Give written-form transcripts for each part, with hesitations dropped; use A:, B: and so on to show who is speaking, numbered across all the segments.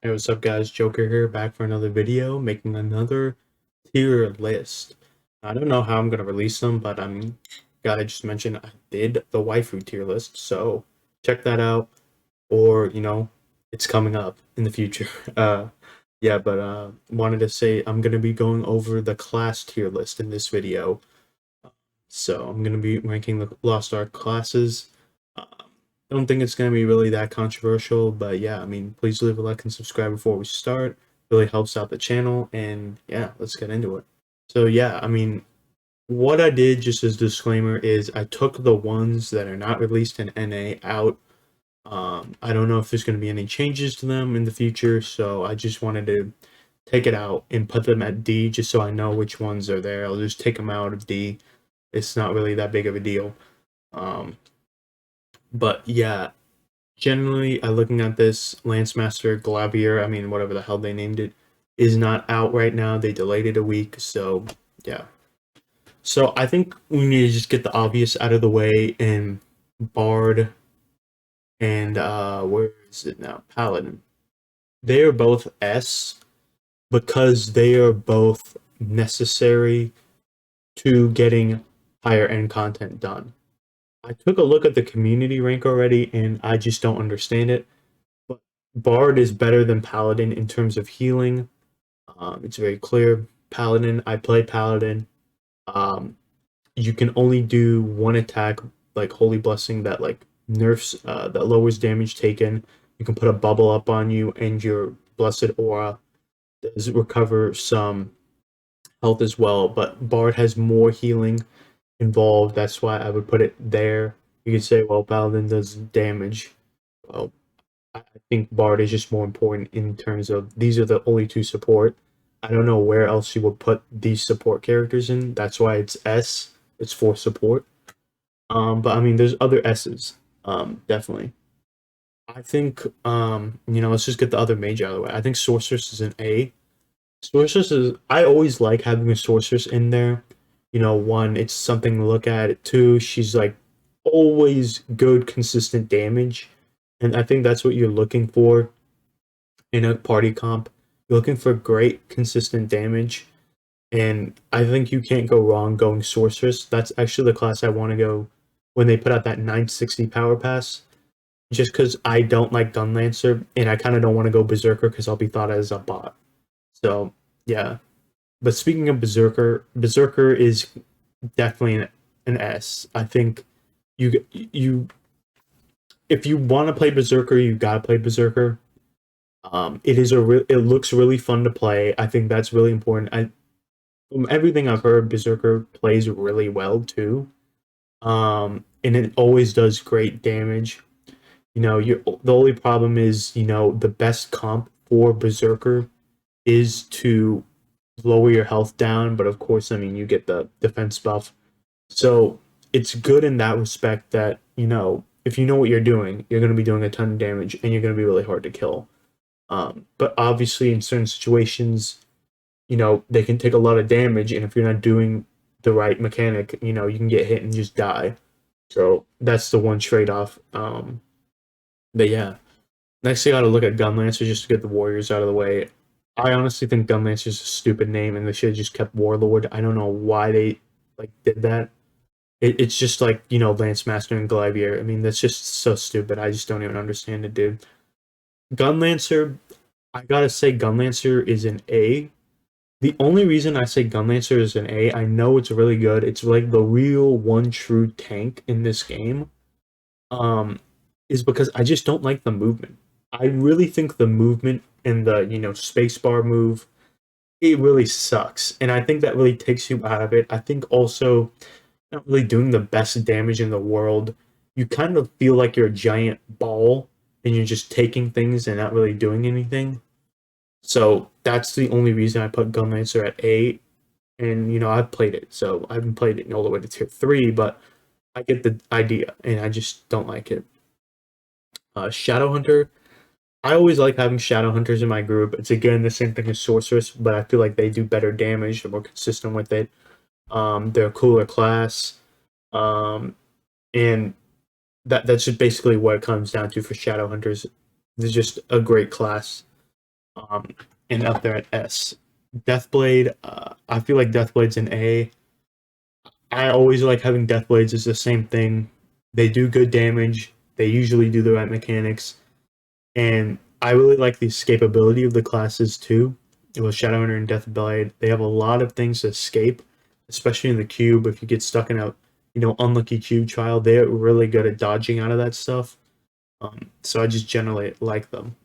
A: Hey, what's up, guys? Joker here, back for another video, making another tier list. I don't know how I'm gonna release them, but gotta just mention I did the waifu tier list, so check that out. Or it's coming up in the future. Yeah, but wanted to say I'm gonna be going over the class tier list in this video. So I'm gonna be ranking the Lost Ark classes. I don't think it's gonna be really that controversial, but yeah, please leave a like and subscribe before we start. Really helps out the channel, and yeah, let's get into it. So yeah, what I did just as disclaimer is I took the ones that are not released in NA out. I don't know if there's gonna be any changes to them in the future, so I just wanted to take it out and put them at D just so I know which ones are there. I'll just take them out of D. It's not really that big of a deal. Um, but yeah, generally, looking at this, Lance Master Glavier, whatever the hell they named it, is not out right now. They delayed it a week, so yeah. So I think we need to just get the obvious out of the way, and Bard and where is it now? Paladin. They are both S because they are both necessary to getting higher end content done. I took a look at the community rank already, and I just don't understand it. But Bard is better than Paladin in terms of healing. It's very clear. Paladin, I play Paladin. Um, you can only do one attack, like Holy Blessing, that like nerfs, that lowers damage taken. You can put a bubble up on you, and your Blessed Aura does recover some health as well. But Bard has more healing involved. That's why I would put it there. You could say, well, Paladin does damage. Well, I think Bard is just more important in terms of these are the only two support. I don't know where else you would put these support characters in. That's why it's S. It's for support. But there's other S's. Definitely. I think let's just get the other mage out of the way. I think Sorceress is an A. Sorceress is I always like having a Sorceress in there. One, it's something to look at. Two, she's like always good, consistent damage. And I think that's what you're looking for in a party comp. You're looking for great, consistent damage, and I think you can't go wrong going Sorceress. That's actually the class I want to go when they put out that 960 power pass. Just because I don't like Gunlancer, and I kind of don't want to go Berserker because I'll be thought as a bot. So yeah. But speaking of Berserker, Berserker is definitely an S. I think you if you want to play Berserker, you gotta play Berserker. It looks really fun to play. I think that's really important. From everything I've heard, Berserker plays really well too. And it always does great damage. The only problem is, the best comp for Berserker is to lower your health down, but of course, you get the defense buff. So it's good in that respect that, if you know what you're doing, you're going to be doing a ton of damage and you're going to be really hard to kill. But obviously, in certain situations, they can take a lot of damage, and if you're not doing the right mechanic, you can get hit and just die. So that's the one trade off. But yeah, next you got to look at Gunlancer just to get the warriors out of the way. I honestly think Gunlancer is a stupid name, and they should have just kept Warlord. I don't know why they did that. It's just like Lance Master and Glavier. That's just so stupid. I just don't even understand it, dude. Gunlancer, I gotta say, Gunlancer is an A. The only reason I say Gunlancer is an A, I know it's really good. It's like the real one true tank in this game. Um, is because I just don't like the movement. I really think the movement and the spacebar move, it really sucks, and I think that really takes you out of it. I think also not really doing the best damage in the world. You kind of feel like you're a giant ball and you're just taking things and not really doing anything. So that's the only reason I put Gunlancer at 8. And I've played it, so I haven't played it all the way to tier 3, but I get the idea, and I just don't like it. Shadowhunter, I always like having Shadowhunters in my group. It's again the same thing as Sorceress, but I feel like they do better damage. They're more consistent with it. They're a cooler class. Um, and that's just basically what it comes down to for Shadowhunters. They're just a great class. um, and up there at S. Deathblade, I feel like Deathblade's an A. I always like having Deathblades as the same thing. They do good damage. They usually do the right mechanics, and I really like the escapability of the classes too. With Shadowhunter and Deathblade, they have a lot of things to escape, especially in the cube. If you get stuck in a unlucky cube trial, they're really good at dodging out of that stuff. So I just generally like them.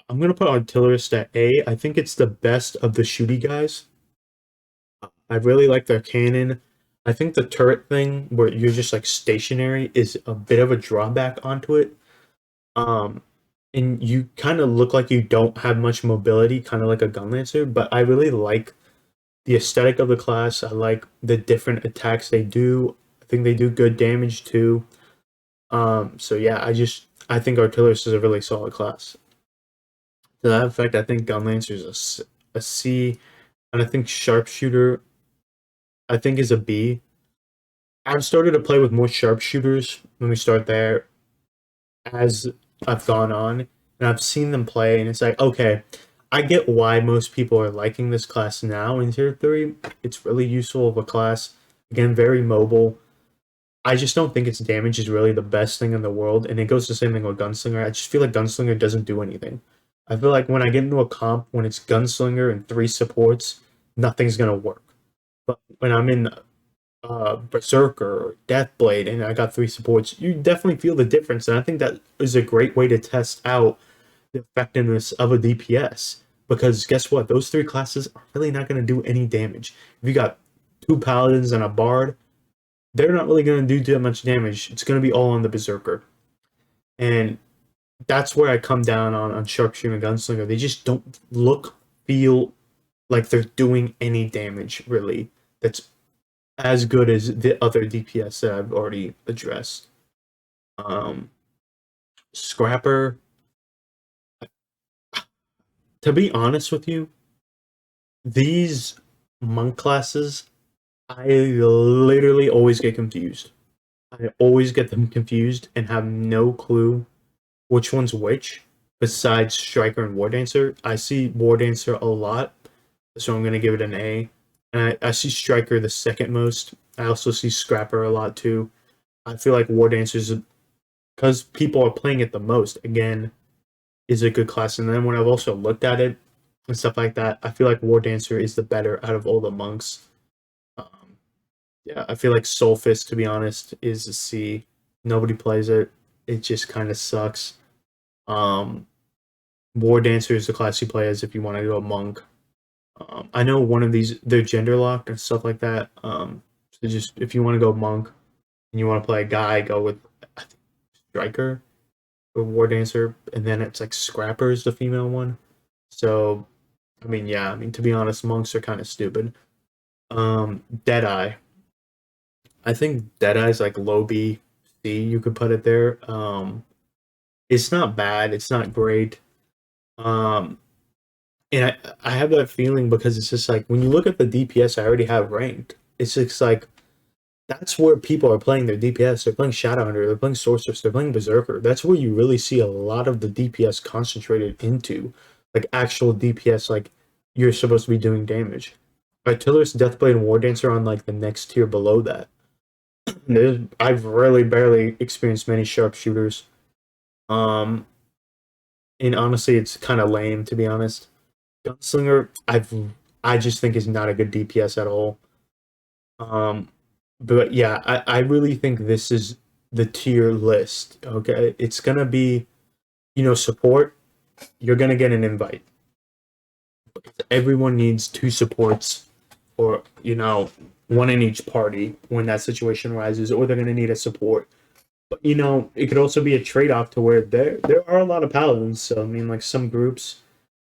A: I'm gonna put Artillerist at A. I think it's the best of the shooty guys. I really like their cannon. I think the turret thing where you're just like stationary is a bit of a drawback onto it. Um, and you kind of look like you don't have much mobility, kind of like a Gunlancer. But I really like the aesthetic of the class. I like the different attacks they do. I think they do good damage too. So yeah, I think Artillerist is a really solid class. To that effect, I think Gunlancer is a C, and I think Sharpshooter I think is a B. I've started to play with more sharpshooters. Let me start there. As I've gone on, and I've seen them play, and it's like, okay, I get why most people are liking this class now in Tier 3. It's really useful of a class. Again, very mobile. I just don't think its damage is really the best thing in the world, and it goes the same thing with Gunslinger. I just feel like Gunslinger doesn't do anything. I feel like when I get into a comp, when it's Gunslinger and 3 supports, nothing's gonna work. But when I'm in Berserker or Deathblade, and I got 3 supports, you definitely feel the difference. And I think that is a great way to test out the effectiveness of a DPS. Because guess what? Those 3 classes are really not going to do any damage. If you got 2 Paladins and a Bard, they're not really going to do that much damage. It's going to be all on the Berserker. And that's where I come down on Sharpshooter and Gunslinger. They just don't feel like they're doing any damage, really. That's as good as the other DPS that I've already addressed. Um, Scrapper, to be honest with you, these monk classes, I literally always get confused. I always get them confused and have no clue which one's which, besides Striker and War Dancer. I see War Dancer a lot, so I'm going to give it an A. And I see Striker the second most. I also see Scrapper a lot too. I feel like War Dancer is because people are playing it the most. Again, is a good class, and then when I've also looked at it and stuff like that, I feel like War Dancer is the better out of all the monks. Um, yeah, I feel like Soulfist, to be honest, is a C. Nobody plays it. It just kind of sucks. Um, War Dancer is the class you play as if you want to go monk. I know one of these they're gender locked and stuff like that. So just if you want to go monk and you want to play a guy, go with I think Striker or War Dancer, and then it's like Scrapper is the female one. So I mean, yeah, I mean to be honest, monks are kind of stupid. Deadeye. I think Deadeye's like low B C. You could put it there. It's not bad. It's not great. Um, and I have that feeling because it's just like when you look at the DPS I already have ranked, it's just like that's where people are playing their DPS. They're playing Shadowhunter, they're playing Sorceress, they're playing Berserker. That's where you really see a lot of the DPS concentrated into, like actual DPS, like you're supposed to be doing damage. Artillerist, Deathblade, and War Dancer on like the next tier below that. I've really barely experienced many sharpshooters. Um, and honestly, it's kind of lame to be honest. Gunslinger, I just think is not a good DPS at all. Um, but yeah, I really think this is the tier list. Okay, it's gonna be, support. You're gonna get an invite. Everyone needs 2 supports, or one in each party when that situation arises, or they're gonna need a support. But it could also be a trade off to where there are a lot of paladins. So I mean, like some groups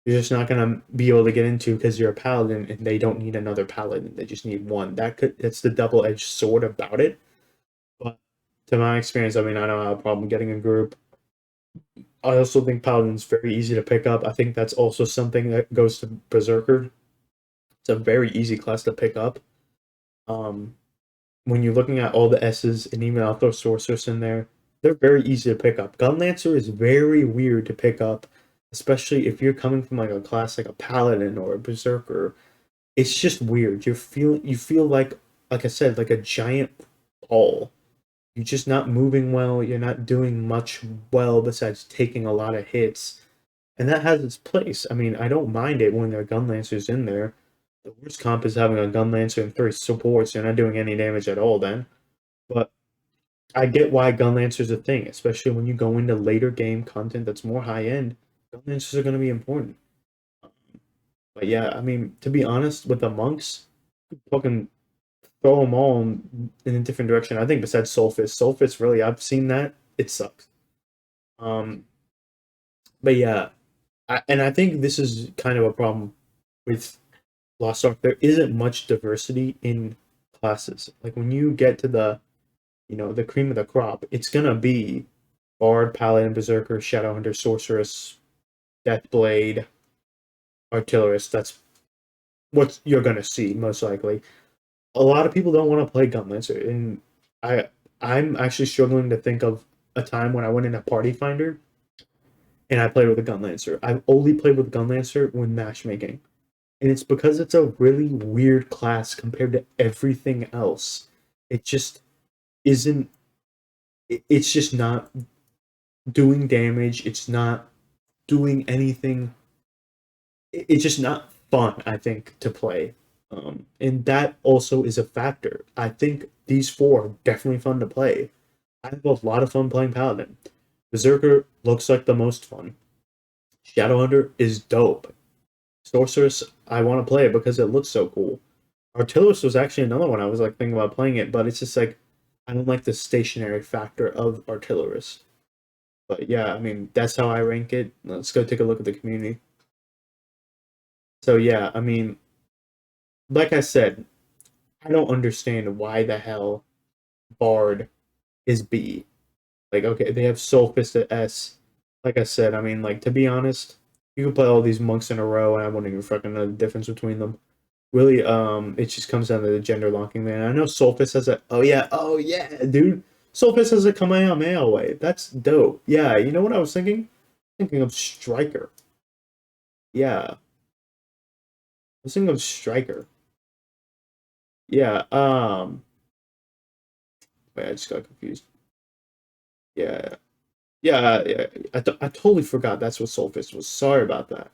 A: you're just not gonna be able to get into because you're a paladin and they don't need another paladin. They just need one. That's the double edged sword about it. But to my experience, I mean, I don't have a problem getting a group. I also think paladin's very easy to pick up. I think that's also something that goes to berserker. It's a very easy class to pick up. Um, when you're looking at all the S's, and even I'll throw sorceress in there, they're very easy to pick up. Gunlancer is very weird to pick up especially if you're coming from like a class like a Paladin or a Berserker. It's just weird. You feel like I said, like a giant ball. You're just not moving well. You're not doing much well besides taking a lot of hits. And that has its place. I mean, I don't mind it when there are gun lancers in there. The worst comp is having a gun lancer and three supports. You're not doing any damage at all then. But I get why gun lancers are a thing, especially when you go into later game content that's more high end. Gun lancers are going to be important. But yeah, I mean, to be honest, with the monks, fucking throw them all in a different direction. I think besides Soulfist really, I've seen that it sucks. Um, but yeah, and I think this is kind of a problem with Lost Ark. There isn't much diversity in classes. Like when you get to the cream of the crop, it's gonna be Bard, Paladin, Berserker, Shadowhunter, Sorceress, Deathblade, Artillerist. That's what you're gonna see most likely. A lot of people don't want to play Gunlancer, and I I'm actually struggling to think of a time when I went in a Party Finder and I played with a Gunlancer. I've only played with Gunlancer when matchmaking, and it's because it's a really weird class compared to everything else. It just isn't. It's just not doing damage. It's not doing anything. It's just not fun, I think, to play. And that also is a factor. I think these four are definitely fun to play. I have a lot of fun playing Paladin. Berserker looks like the most fun. Shadowhunter is dope. Sorceress, I want to play it because it looks so cool. Artillerist was actually another one I was like thinking about playing it, but it's just like I don't like the stationary factor of Artillerist. But yeah, I mean that's how I rank it. Let's go take a look at the community. So yeah, I mean, like I said, I don't understand why the hell Bard is B. Like, okay, they have Soul Fist at S. Like I said, I mean, like, to be honest, you can play all these monks in a row, and I wouldn't even fucking know the difference between them. Really, it just comes down to the gender locking, man. I know Soul Fist has a, oh yeah, dude. Soul Fist has a Kamehameha wave. That's dope. Yeah, you know what I was thinking? Thinking of Striker. Yeah, I was thinking of Striker. Yeah, wait, I just got confused. Yeah, yeah. I totally forgot that's what Soulfist was. Sorry about that.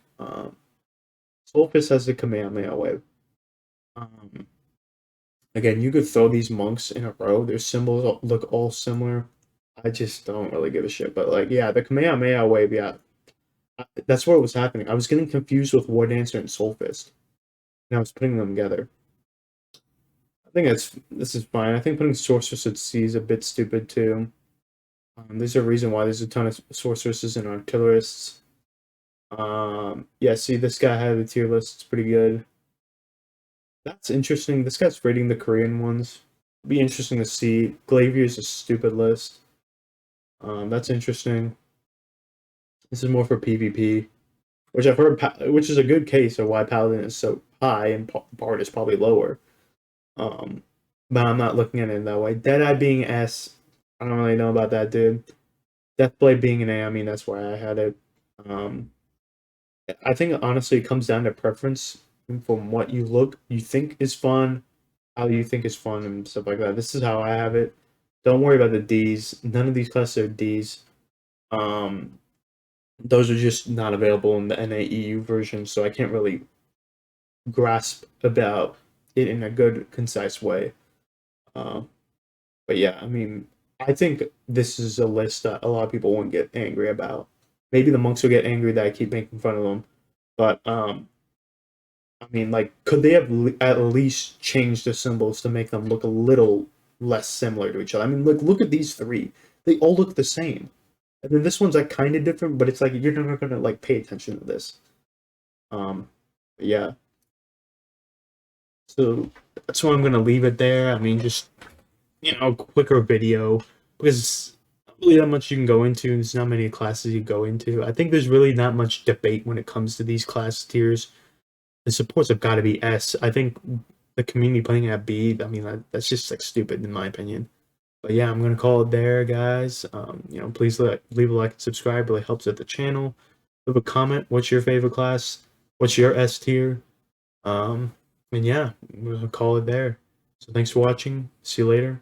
A: Soulfist has the Kamehameha wave. Um, again, you could throw these monks in a row. Their symbols look all similar. I just don't really give a shit. But like, yeah, the Kamehameha wave, yeah, that's what was happening. I was getting confused with War Dancer and Soulfist, and I was putting them together. I think this is fine. I think putting Sorceress at C is a bit stupid too. There's a reason why there's a ton of sorceresses and artillerists. Yeah, see, this guy had a tier list. It's pretty good. That's interesting. This guy's rating the Korean ones. Be interesting to see. Glavier's a stupid list. That's interesting. This is more for PvP, which I've heard, which is a good case of why Paladin is so high and Bard is probably lower. Um, but I'm not looking at it that way. Deadeye being S, I don't really know about that, dude. Deathblade being an A, I mean, that's why I had it. Um, I think honestly it comes down to preference from what you think is fun, how you think is fun, and stuff like that. This is how I have it. Don't worry about the D's. None of these classes are D's. Um, those are just not available in the NAEU version, so I can't really grasp about it in a good, concise way. Uh, but yeah, I mean, I think this is a list that a lot of people won't get angry about. Maybe the monks will get angry that I keep making fun of them, but I mean, like, could they have at least changed the symbols to make them look a little less similar to each other? I mean, look at these three; they all look the same. And then this one's like kind of different, but it's like you're not gonna like pay attention to this. Yeah. So that's why I'm gonna leave it there. I mean, just quicker video because not really that much you can go into. There's not many classes you go into. I think there's really not much debate when it comes to these class tiers. The supports have got to be S. I think the community playing at B, I mean, that's just like stupid in my opinion. But yeah, I'm gonna call it there, guys. Please leave a like and subscribe. Really helps with the channel. leave a comment. What's your favorite class? What's your S tier? And yeah, we'll call it there. So thanks for watching. See you later.